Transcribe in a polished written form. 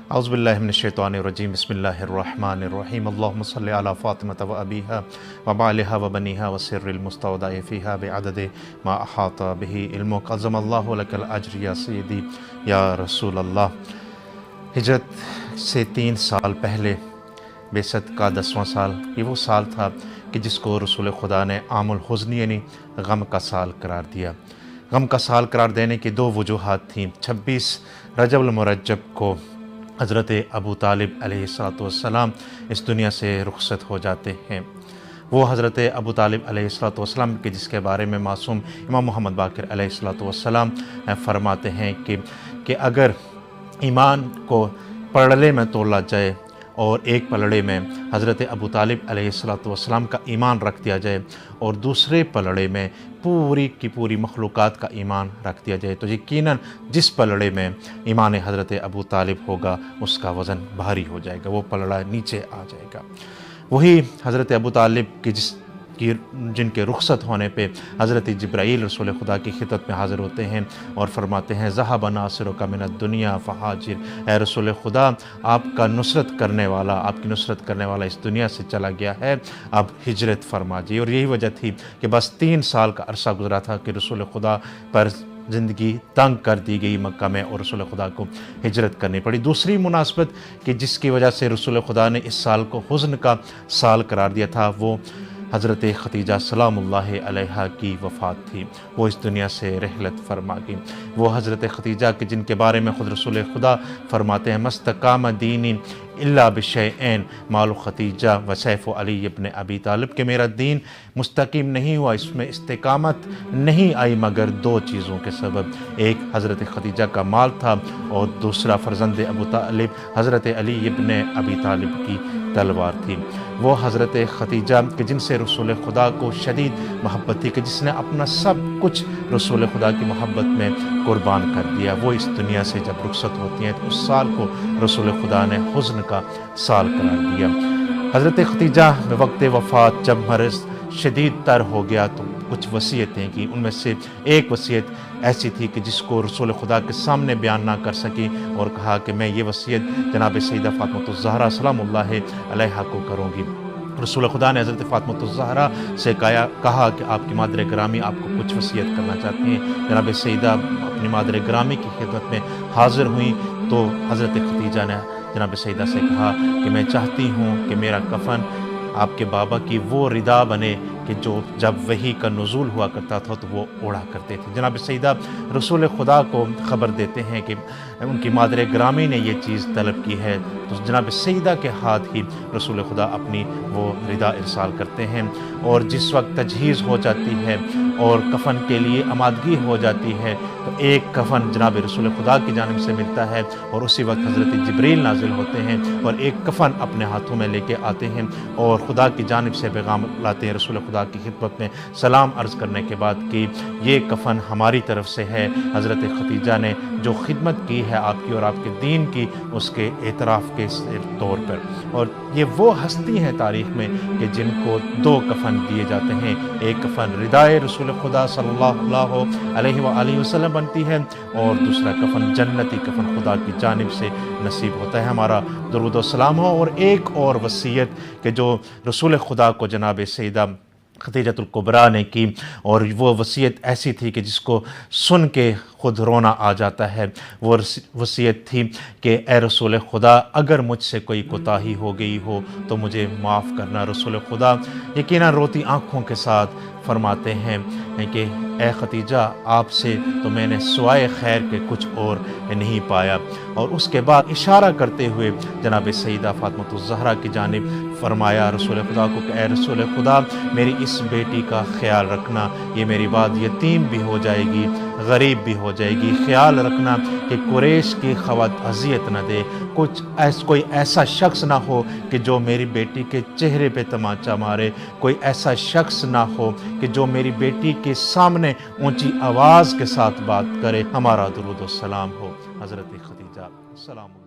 اعوذ باللہ من الشیطان الرجیم بسم اللہ الرحمن الرحیم اللہم صلی علی فاطمۃ و ابیہا و بعلہا و بنیہا و سر المستودع فیہا بعدد ما احاط بہ علمک عظم اللہ لک الاجر یا سیدی یا رسول اللہ۔ ہجرت سے 3 سال پہلے بعثت کا 10واں سال، یہ وہ سال تھا کہ جس کو رسول خدا نے عام الحزن یعنی غم کا سال قرار دیا۔ غم کا سال قرار دینے کی 2 وجوہات تھیں۔ 26 رجب المرجب کو حضرت ابو طالب علیہ السلام اس دنیا سے رخصت ہو جاتے ہیں۔ وہ حضرت ابو طالب علیہ السلام کے جس کے بارے میں معصوم امام محمد باقر علیہ السلام فرماتے ہیں کہ اگر ایمان کو پلڑے میں تولا جائے اور ایک پلڑے میں حضرت ابو طالب علیہ السلام کا ایمان رکھ دیا جائے اور دوسرے پلڑے میں پوری کی پوری مخلوقات کا ایمان رکھ دیا جائے تو یقیناً جس پلڑے میں ایمان حضرت ابو طالب ہوگا اس کا وزن بھاری ہو جائے گا، وہ پلڑا نیچے آ جائے گا۔ وہی حضرت ابو طالب جن کے رخصت ہونے پہ حضرت جبرائیل رسول خدا کی خدمت میں حاضر ہوتے ہیں اور فرماتے ہیں ذہب ناصرک من الدنیا فہاجر، اے رسول خدا آپ کی نصرت کرنے والا اس دنیا سے چلا گیا ہے، اب ہجرت فرما جی۔ اور یہی وجہ تھی کہ بس 3 سال کا عرصہ گزرا تھا کہ رسول خدا پر زندگی تنگ کر دی گئی مکہ میں اور رسول خدا کو ہجرت کرنی پڑی۔ دوسری مناسبت کہ جس کی وجہ سے رسول خدا نے اس سال کو حزن کا سال قرار دیا تھا وہ حضرت ختیجہ سلام اللہ علیہا کی وفات تھی، وہ اس دنیا سے رحلت فرما گئی۔ وہ حضرت ختیجہ کے جن کے بارے میں خود رسول خدا فرماتے ہیں مستقام دینی الا بشیئین مال ختیجہ و سیف علی ابن ابی طالب، کہ میرا دین مستقیم نہیں ہوا، اس میں استقامت نہیں آئی مگر 2 چیزوں کے سبب، ایک حضرت ختیجہ کا مال تھا اور دوسرا فرزند ابو طالب حضرت علی ابن ابی طالب کی تلوار تھی۔ وہ حضرت ختیجہ کہ جن سے رسول خدا کو شدید محبت تھی، کہ جس نے اپنا سب کچھ رسول خدا کی محبت میں قربان کر دیا، وہ اس دنیا سے جب رخصت ہوتی ہیں تو اس سال کو رسول خدا نے حزن کا سال قرار دیا۔ حضرت ختیجہ میں وقت وفات جب مرض شدید تر ہو گیا تو کچھ وصیتیں کی، ان میں سے ایک وصیت ایسی تھی کہ جس کو رسول خدا کے سامنے بیان نہ کر سکی اور کہا کہ میں یہ وصیت جناب سیدہ فاطمہ الزہرا سلام اللہ علیہا کو کروں گی۔ رسول خدا نے حضرت فاطمہ الزہرا سے کہا کہ آپ کی مادر گرامی آپ کو کچھ وصیت کرنا چاہتی ہیں۔ جناب سیدہ اپنی مادر گرامی کی خدمت میں حاضر ہوئیں تو حضرت ختیجہ نے جناب سیدہ سے کہا کہ میں چاہتی ہوں کہ میرا کفن آپ کے بابا کی وہ ردا بنے کہ جو جب وحی کا نزول ہوا کرتا تھا تو وہ اوڑھا کرتے تھے۔ جناب سیدہ رسول خدا کو خبر دیتے ہیں کہ ان کی مادر گرامی نے یہ چیز طلب کی ہے، تو جناب سیدہ کے ہاتھ ہی رسول خدا اپنی وہ ردا ارسال کرتے ہیں، اور جس وقت تجہیز ہو جاتی ہے اور کفن کے لیے آمادگی ہو جاتی ہے تو ایک کفن جناب رسول خدا کی جانب سے ملتا ہے اور اسی وقت حضرت جبریل نازل ہوتے ہیں اور ایک کفن اپنے ہاتھوں میں لے کے آتے ہیں اور خدا کی جانب سے پیغام لاتے ہیں رسول خدا کی خدمت میں سلام عرض کرنے کے بعد کہ یہ کفن ہماری طرف سے ہے، حضرت ختیجہ نے جو خدمت کی ہے آپ کی اور آپ کے دین کی اس کے اعتراف کے طور پر۔ اور یہ وہ ہستی ہیں تاریخ میں کہ جن کو 2 کفن دیے جاتے ہیں، ایک کفن ردائے رسول خدا صلی اللہ علیہ وآلہ وسلم بنتی ہے اور دوسرا کفن جنتی کفن خدا کی جانب سے نصیب ہوتا ہے۔ ہمارا درود و سلام ہو۔ اور ایک اور وصیت کہ جو رسول خدا کو جناب سیدہ ختیجۃ الکبریٰ نے کی، اور وہ وصیت ایسی تھی کہ جس کو سن کے خود رونا آ جاتا ہے، وہ وصیت تھی کہ اے رسول خدا اگر مجھ سے کوئی کوتاہی ہو گئی ہو تو مجھے معاف کرنا۔ رسول خدا یقیناً روتی آنکھوں کے ساتھ فرماتے ہیں کہ اے ختیجہ آپ سے تو میں نے سوائے خیر کے کچھ اور نہیں پایا، اور اس کے بعد اشارہ کرتے ہوئے جناب سیدہ فاطمہ الزہرا کی جانب فرمایا رسول خدا کو کہ اے رسول خدا میری اس بیٹی کا خیال رکھنا، یہ میری بعد یتیم بھی ہو جائے گی، غریب بھی ہو جائے گی، خیال رکھنا کہ قریش کی خوات اذیت نہ دے، کوئی ایسا شخص نہ ہو کہ جو میری بیٹی کے چہرے پہ تمانچہ مارے، کوئی ایسا شخص نہ ہو کہ جو میری بیٹی کے سامنے اونچی آواز کے ساتھ بات کرے۔ ہمارا درود و سلام ہو حضرت ختیجہ سلام